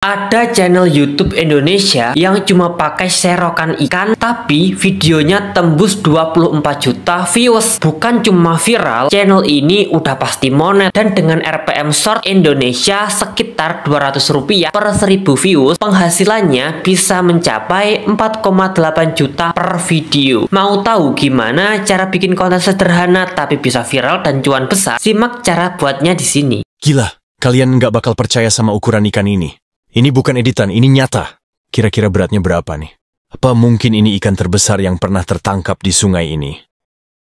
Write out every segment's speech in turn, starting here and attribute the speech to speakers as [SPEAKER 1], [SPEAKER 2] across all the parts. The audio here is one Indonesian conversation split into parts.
[SPEAKER 1] Ada channel YouTube Indonesia yang cuma pakai serokan ikan tapi videonya tembus 24 juta views. Bukan cuma viral, channel ini udah pasti monet. Dan dengan RPM short Indonesia sekitar 200 rupiah per 1000 views, penghasilannya bisa mencapai 4,8 juta per video. Mau tahu gimana cara bikin konten sederhana tapi bisa viral dan cuan besar? Simak cara buatnya di sini.
[SPEAKER 2] Gila, kalian nggak bakal percaya sama ukuran ikan ini. Ini bukan editan, ini nyata. Kira-kira beratnya berapa nih? Apa mungkin ini ikan terbesar yang pernah tertangkap di sungai ini?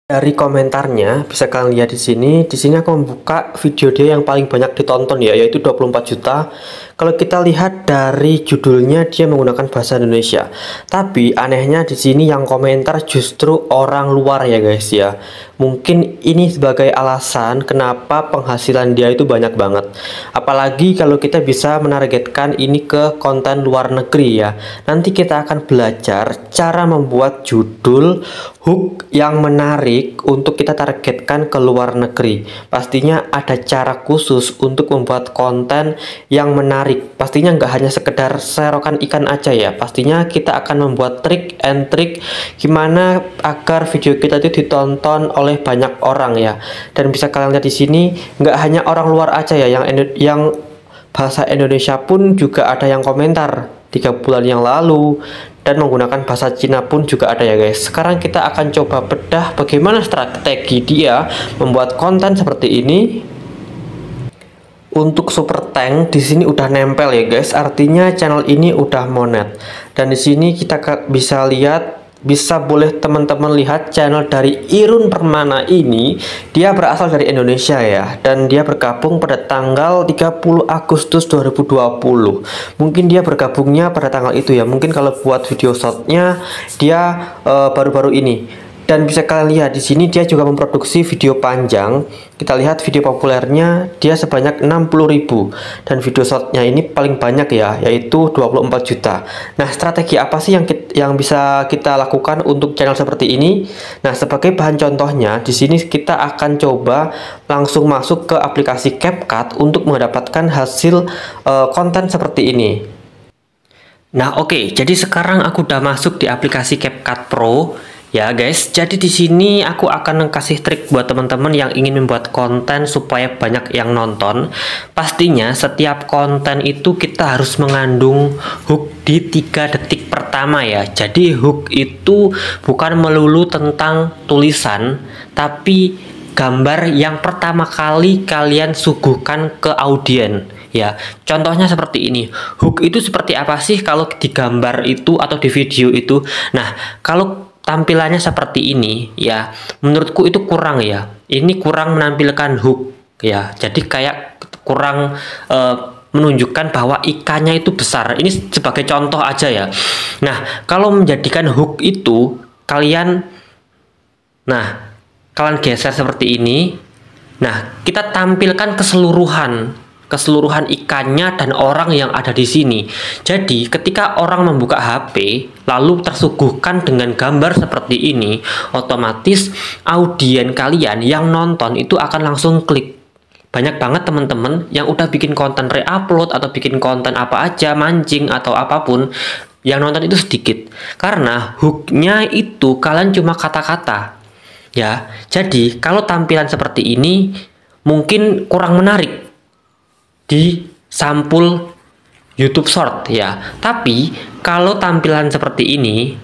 [SPEAKER 1] Dari komentarnya bisa kalian lihat di sini. Di sini aku membuka video dia yang paling banyak ditonton ya, yaitu 24 juta. Kalau kita lihat dari judulnya dia menggunakan bahasa Indonesia. Tapi anehnya di sini yang komentar justru orang luar ya guys ya. Mungkin ini sebagai alasan kenapa penghasilan dia itu banyak banget. Apalagi kalau kita bisa menargetkan ini ke konten luar negeri ya. Nanti kita akan belajar cara membuat judul hook yang menarik untuk kita targetkan ke luar negeri. Pastinya ada cara khusus untuk membuat konten yang menarik. Pastinya nggak hanya sekedar serokan ikan aja ya. Pastinya kita akan membuat trik and trik gimana agar video kita itu ditonton oleh banyak orang ya. Dan bisa kalian lihat di sini nggak hanya orang luar aja ya, yang bahasa Indonesia pun juga ada yang komentar 3 bulan yang lalu, dan menggunakan bahasa Cina pun juga ada ya guys. Sekarang kita akan coba bedah bagaimana strategi dia membuat konten seperti ini. Untuk super tank di sini udah nempel ya guys, artinya channel ini udah monet. Dan di sini kita bisa lihat, boleh teman-teman lihat channel dari Irun Permana ini, dia berasal dari Indonesia ya, dan dia bergabung pada tanggal 30 Agustus 2020. Mungkin dia bergabungnya pada tanggal itu ya, mungkin kalau buat video shotnya dia baru-baru ini. Dan bisa kalian lihat di sini dia juga memproduksi video panjang. Kita lihat video populernya dia sebanyak 60.000, dan video shortnya ini paling banyak ya, yaitu 24 juta. Nah, strategi apa sih yang bisa kita lakukan untuk channel seperti ini? Nah, sebagai bahan contohnya di sini kita akan coba langsung masuk ke aplikasi CapCut untuk mendapatkan hasil konten seperti ini. Nah, oke, jadi sekarang aku udah masuk di aplikasi CapCut Pro. Ya guys, jadi di sini aku akan kasih trik buat teman-teman yang ingin membuat konten supaya banyak yang nonton. Pastinya setiap konten itu kita harus mengandung hook di 3 detik pertama ya. Jadi hook itu bukan melulu tentang tulisan, tapi gambar yang pertama kali kalian suguhkan ke audiens. Ya, contohnya seperti ini. Hook itu seperti apa sih kalau di gambar itu atau di video itu? Nah, kalau tampilannya seperti ini ya, menurutku itu kurang ya. Ini kurang menampilkan hook ya. Jadi kayak kurang menunjukkan bahwa ikannya itu besar. Ini sebagai contoh aja ya. Nah, kalau menjadikan hook itu kalian geser seperti ini. Nah, kita tampilkan keseluruhan ikannya dan orang yang ada di sini. Jadi ketika orang membuka HP lalu tersuguhkan dengan gambar seperti ini, otomatis audiens kalian yang nonton itu akan langsung klik. Banyak banget teman-teman yang udah bikin konten re-upload atau bikin konten apa aja, mancing atau apapun, yang nonton itu sedikit karena hooknya itu kalian cuma kata-kata ya. Jadi kalau tampilan seperti ini mungkin kurang menarik di sampul YouTube Short ya. Tapi kalau tampilan seperti ini,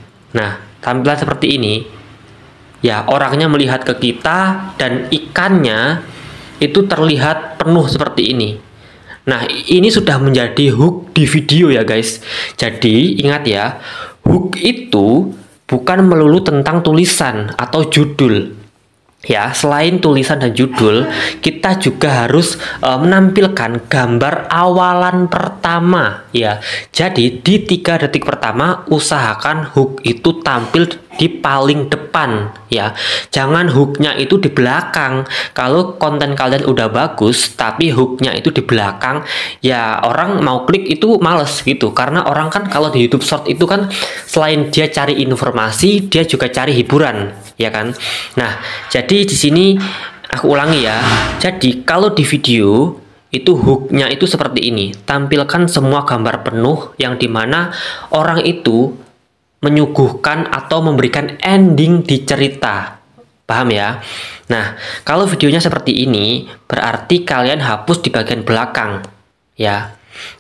[SPEAKER 1] ya, orangnya melihat ke kita dan ikannya itu terlihat penuh seperti ini. Nah, ini sudah menjadi hook di video ya guys. Jadi ingat ya, hook itu bukan melulu tentang tulisan atau judul. Ya, selain tulisan dan judul, kita juga harus menampilkan gambar awalan pertama ya. Jadi di 3 detik pertama usahakan hook itu tampil di paling depan ya. Jangan hooknya itu di belakang. Kalau konten kalian udah bagus tapi hooknya itu di belakang, ya orang mau klik itu males gitu. Karena orang kan kalau di YouTube Short itu kan selain dia cari informasi, dia juga cari hiburan ya kan. Nah, jadi di sini aku ulangi ya. Jadi kalau di video itu hooknya itu seperti ini. Tampilkan semua gambar penuh yang dimana orang itu menyuguhkan atau memberikan ending di cerita. Paham ya? Nah, kalau videonya seperti ini, berarti kalian hapus di bagian belakang. Ya.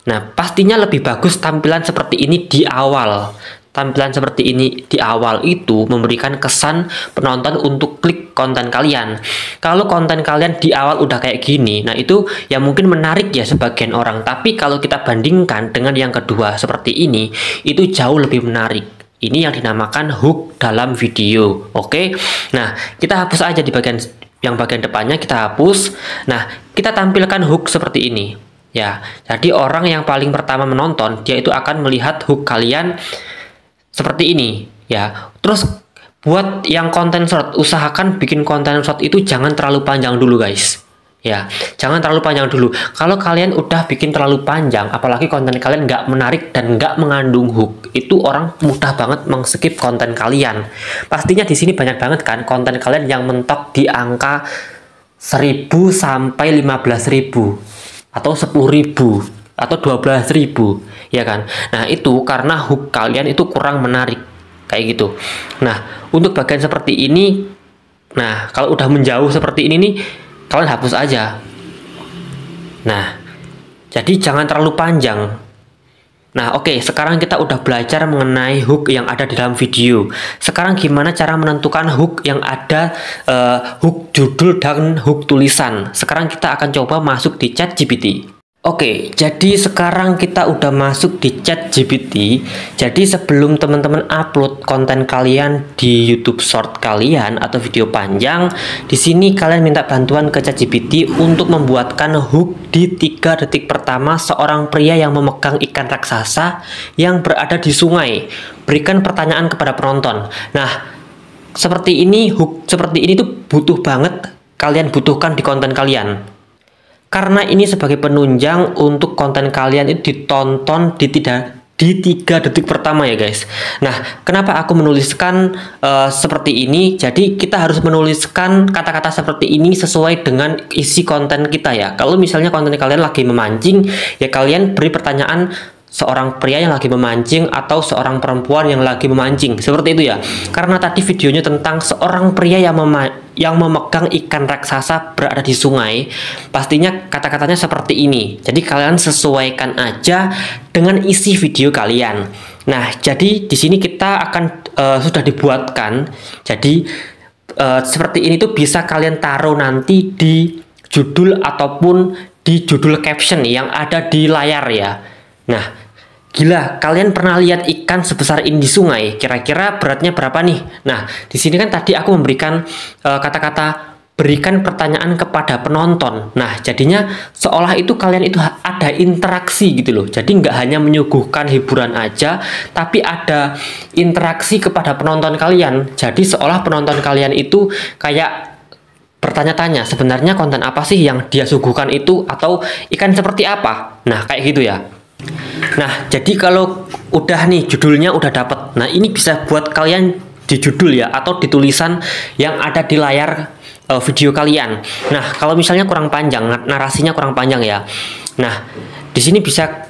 [SPEAKER 1] Nah, pastinya lebih bagus tampilan seperti ini di awal. Tampilan seperti ini di awal itu memberikan kesan penonton untuk klik konten kalian. Kalau konten kalian di awal udah kayak gini, nah itu ya mungkin menarik ya sebagian orang. Tapi kalau kita bandingkan dengan yang kedua seperti ini, itu jauh lebih menarik. Ini yang dinamakan hook dalam video. Oke. Nah, kita hapus aja di bagian depannya kita hapus. Nah, kita tampilkan hook seperti ini. Ya. Jadi orang yang paling pertama menonton, dia itu akan melihat hook kalian seperti ini, ya. Terus buat yang konten short, usahakan bikin konten short itu jangan terlalu panjang dulu, guys. Ya, jangan terlalu panjang dulu. Kalau kalian udah bikin terlalu panjang, apalagi konten kalian nggak menarik dan nggak mengandung hook, itu orang mudah banget mengskip konten kalian. Pastinya di sini banyak banget kan konten kalian yang mentok di angka 1000 sampai 15.000 atau 10.000 atau 12.000, ya kan? Nah, itu karena hook kalian itu kurang menarik kayak gitu. Nah, untuk bagian seperti ini, nah kalau udah menjauh seperti ini nih, kalian hapus aja. Nah, jadi jangan terlalu panjang. Nah, oke, sekarang kita udah belajar mengenai hook yang ada di dalam video. Sekarang gimana cara menentukan hook yang ada, hook judul dan hook tulisan. Sekarang kita akan coba masuk di ChatGPT. Oke, jadi sekarang kita udah masuk di ChatGPT. Jadi sebelum teman-teman upload konten kalian di YouTube Short kalian atau video panjang, di sini kalian minta bantuan ke ChatGPT untuk membuatkan hook di 3 detik pertama seorang pria yang memegang ikan raksasa yang berada di sungai. Berikan pertanyaan kepada penonton. Nah, seperti ini, hook seperti ini tuh butuh banget kalian butuhkan di konten kalian. Karena ini sebagai penunjang untuk konten kalian itu ditonton di 3 detik pertama ya guys. Nah, kenapa aku menuliskan seperti ini? Jadi kita harus menuliskan kata-kata seperti ini sesuai dengan isi konten kita ya. Kalau misalnya konten kalian lagi memancing, ya kalian beri pertanyaan seorang pria yang lagi memancing atau seorang perempuan yang lagi memancing, seperti itu ya. Karena tadi videonya tentang seorang pria yang memegang ikan raksasa berada di sungai, pastinya kata-katanya seperti ini. Jadi kalian sesuaikan aja dengan isi video kalian. Nah, jadi di sini kita akan sudah dibuatkan. Jadi seperti ini tuh bisa kalian taruh nanti di judul ataupun di judul caption yang ada di layar ya. Nah, gila, kalian pernah lihat ikan sebesar ini di sungai? Kira-kira beratnya berapa nih? Nah, di sini kan tadi aku memberikan kata-kata berikan pertanyaan kepada penonton. Nah, jadinya seolah itu kalian itu ada interaksi gitu loh. Jadi nggak hanya menyuguhkan hiburan aja, tapi ada interaksi kepada penonton kalian. Jadi seolah penonton kalian itu kayak bertanya-tanya, sebenarnya konten apa sih yang dia suguhkan itu, atau ikan seperti apa? Nah, kayak gitu ya. Nah, jadi kalau udah nih judulnya udah dapet, nah ini bisa buat kalian di judul ya, atau di tulisan yang ada di layar video kalian. Nah, kalau misalnya kurang panjang, narasinya kurang panjang ya. Nah, di sini bisa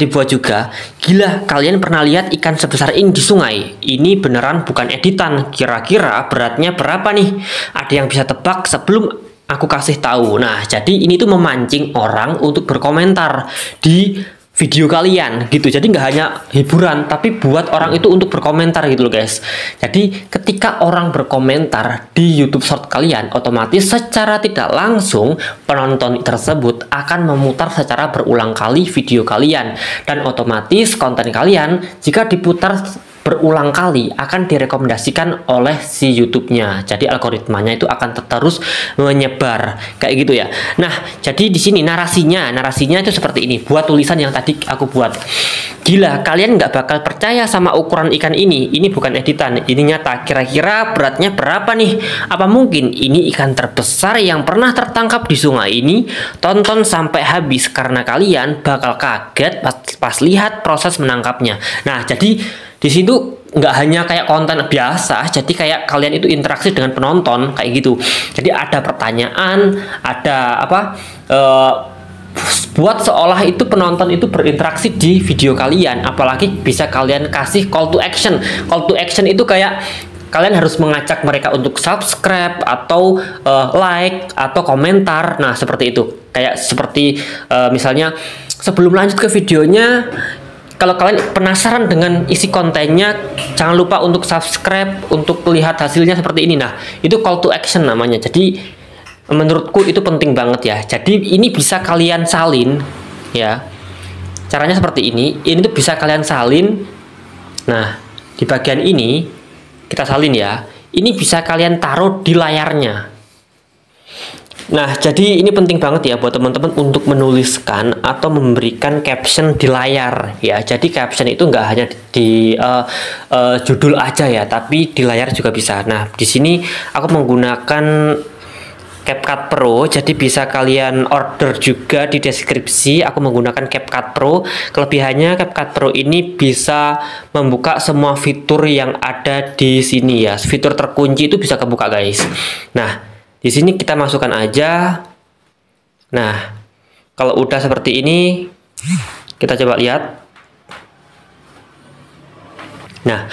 [SPEAKER 1] dibuat juga. Gila, kalian pernah lihat ikan sebesar ini di sungai? Ini beneran bukan editan. Kira-kira beratnya berapa nih? Ada yang bisa tebak sebelum aku kasih tahu. Nah, jadi ini tuh memancing orang untuk berkomentar di video kalian gitu. Jadi nggak hanya hiburan, tapi buat orang itu untuk berkomentar gitu loh guys. Jadi ketika orang berkomentar di YouTube Short kalian, otomatis secara tidak langsung penonton tersebut akan memutar secara berulang kali video kalian, dan otomatis konten kalian jika diputar berulang kali akan direkomendasikan oleh si YouTube-nya. Jadi algoritmanya itu akan terus menyebar kayak gitu ya. Nah, jadi di sini narasinya itu seperti ini. Buat tulisan yang tadi aku buat. Gila, kalian nggak bakal percaya sama ukuran ikan ini. Ini bukan editan, ini nyata. Kira-kira beratnya berapa nih? Apa mungkin ini ikan terbesar yang pernah tertangkap di sungai ini? Tonton sampai habis karena kalian bakal kaget pas lihat proses menangkapnya. Nah, jadi di situ nggak hanya kayak konten biasa, jadi kayak kalian itu interaksi dengan penonton kayak gitu. Jadi ada pertanyaan, ada apa? buat seolah itu penonton itu berinteraksi di video kalian, apalagi bisa kalian kasih call to action. Call to action itu kayak kalian harus mengajak mereka untuk subscribe atau like atau komentar. Nah, seperti itu. Kayak seperti misalnya sebelum lanjut ke videonya, kalau kalian penasaran dengan isi kontennya, jangan lupa untuk subscribe untuk lihat hasilnya seperti ini. Nah, itu call to action namanya. Jadi menurutku itu penting banget ya. Jadi ini bisa kalian salin ya. Caranya seperti ini. Ini tuh bisa kalian salin. Nah, di bagian ini kita salin ya. Ini bisa kalian taruh di layarnya. Nah, jadi ini penting banget ya buat teman-teman untuk menuliskan atau memberikan caption di layar ya. Jadi caption itu nggak hanya di judul aja ya, tapi di layar juga bisa. Nah, di sini aku menggunakan CapCut Pro, jadi bisa kalian order juga di deskripsi. Aku menggunakan CapCut Pro. Kelebihannya CapCut Pro ini bisa membuka semua fitur yang ada di sini ya. Fitur terkunci itu bisa kebuka guys. Nah, di sini kita masukkan aja. Nah, kalau udah seperti ini, kita coba lihat. Nah,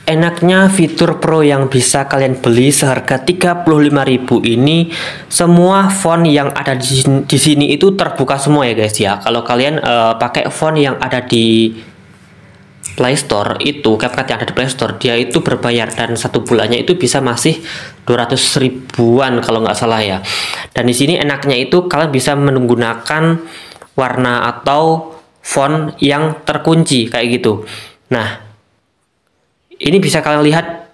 [SPEAKER 1] enaknya fitur Pro yang bisa kalian beli seharga 35.000 ini, semua font yang ada di sini itu terbuka semua ya guys ya. Kalau kalian pakai font yang ada di Play Store itu, CapCut yang ada di Play Store, dia itu berbayar dan satu bulannya itu bisa masih 200 ribuan kalau nggak salah ya. Dan di sini enaknya itu kalian bisa menggunakan warna atau font yang terkunci kayak gitu. Nah, ini bisa kalian lihat,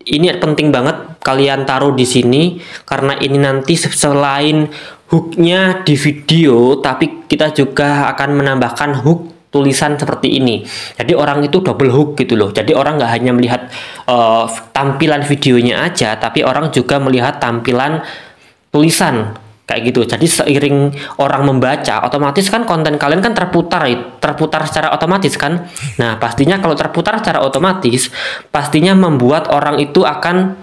[SPEAKER 1] ini penting banget kalian taruh di sini karena ini nanti selain hooknya di video, tapi kita juga akan menambahkan hook tulisan seperti ini. Jadi orang itu double hook gitu loh. Jadi orang nggak hanya melihat tampilan videonya aja, tapi orang juga melihat tampilan tulisan kayak gitu. Jadi seiring orang membaca, otomatis kan konten kalian kan terputar secara otomatis kan. Nah, pastinya kalau terputar secara otomatis, pastinya membuat orang itu akan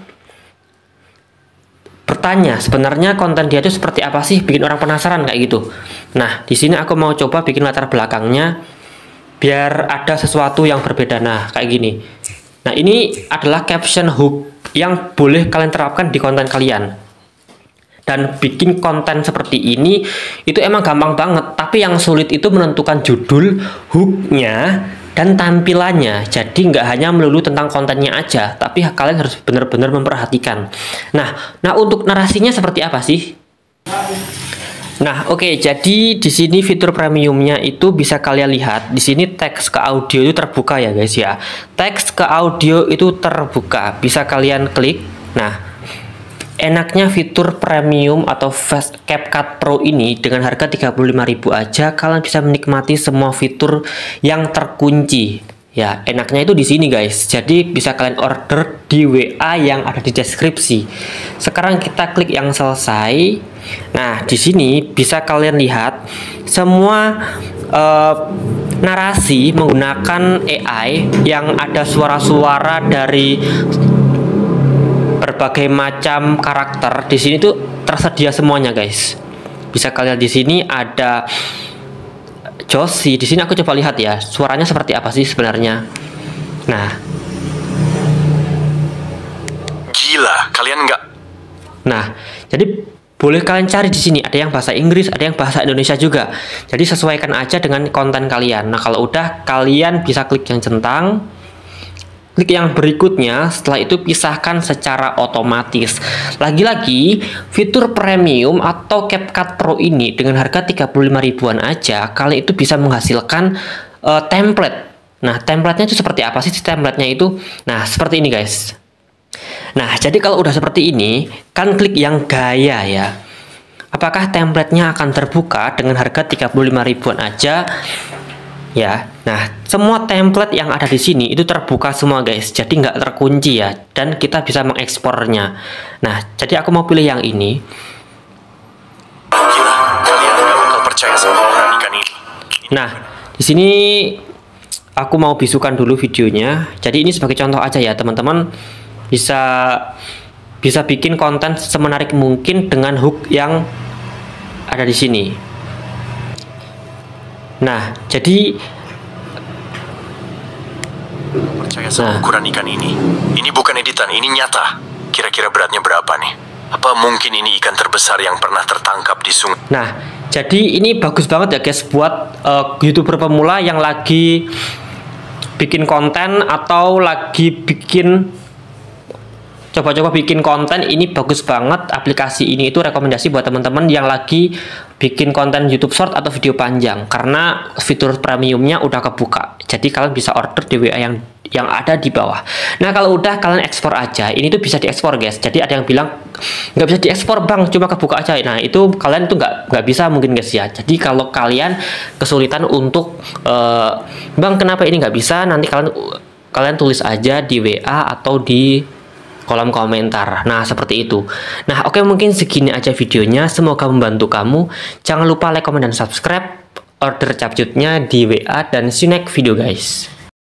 [SPEAKER 1] bertanya sebenarnya konten dia itu seperti apa sih, bikin orang penasaran kayak gitu. Nah, di sini aku mau coba bikin latar belakangnya biar ada sesuatu yang berbeda. Nah, kayak gini. Nah, ini adalah caption hook yang boleh kalian terapkan di konten kalian. Dan bikin konten seperti ini itu emang gampang banget, tapi yang sulit itu menentukan judul, hooknya, dan tampilannya. Jadi nggak hanya melulu tentang kontennya aja, tapi kalian harus benar-benar memperhatikan. Nah untuk narasinya seperti apa sih? Nah, oke, jadi di sini fitur premiumnya itu bisa kalian lihat. Di sini teks ke audio itu terbuka ya guys ya. Teks ke audio itu terbuka, bisa kalian klik. Nah, enaknya fitur premium atau CapCut Pro ini dengan harga 35.000 aja kalian bisa menikmati semua fitur yang terkunci. Ya, enaknya itu di sini guys. Jadi bisa kalian order di WA yang ada di deskripsi. Sekarang kita klik yang selesai. Nah, di sini bisa kalian lihat semua narasi menggunakan AI yang ada suara-suara dari berbagai macam karakter. Di sini tuh tersedia semuanya guys. Bisa kalian di sini ada Josie. Di sini aku coba lihat ya, suaranya seperti apa sih sebenarnya. Nah,
[SPEAKER 2] Gila, kalian nggak?
[SPEAKER 1] nah, jadi boleh kalian cari di sini. Ada yang bahasa Inggris, ada yang bahasa Indonesia juga. Jadi sesuaikan aja dengan konten kalian. Nah, kalau udah kalian bisa klik yang centang. Klik yang berikutnya, setelah itu pisahkan secara otomatis. Lagi-lagi, fitur premium atau CapCut Pro ini dengan harga 35 ribuan aja, kalian itu bisa menghasilkan template. Nah, templatenya itu seperti apa sih templatenya itu? Nah, seperti ini guys. Nah, jadi kalau udah seperti ini, kan klik yang gaya ya. Apakah templatenya akan terbuka dengan harga 35 ribuan aja? Ya, nah semua template yang ada di sini itu terbuka semua guys, jadi nggak terkunci ya, dan kita bisa mengekspornya. Nah, jadi aku mau pilih yang ini.
[SPEAKER 2] Gila, kalian nggak bakal percaya sama keberanian ini.
[SPEAKER 1] Nah, di sini aku mau bisukan dulu videonya. Jadi ini sebagai contoh aja ya teman-teman, bisa bikin konten semenarik mungkin dengan hook yang ada di sini. Nah, jadi
[SPEAKER 2] percaya sama ukuran ikan ini. Ini bukan editan, ini nyata. Kira-kira beratnya berapa nih? Apa mungkin ini ikan terbesar yang pernah tertangkap di sungai?
[SPEAKER 1] Nah, jadi ini bagus banget ya guys buat YouTuber pemula yang lagi bikin konten atau lagi coba-coba bikin konten. Ini bagus banget aplikasi ini, itu rekomendasi buat teman-teman yang lagi bikin konten YouTube Short atau video panjang, karena fitur premiumnya udah kebuka. Jadi kalian bisa order di WA yang ada di bawah. Nah, kalau udah kalian ekspor aja. Ini tuh bisa diekspor guys. Jadi ada yang bilang nggak bisa diekspor bang, cuma kebuka aja. Nah, itu kalian tuh nggak bisa mungkin guys ya. Jadi kalau kalian kesulitan untuk bang kenapa ini nggak bisa, nanti kalian tulis aja di WA atau di kolom komentar. Nah, seperti itu. Nah, oke, mungkin segini aja videonya. Semoga membantu kamu. Jangan lupa like, comment, dan subscribe. Order capcutnya di WA, dan see you next video guys.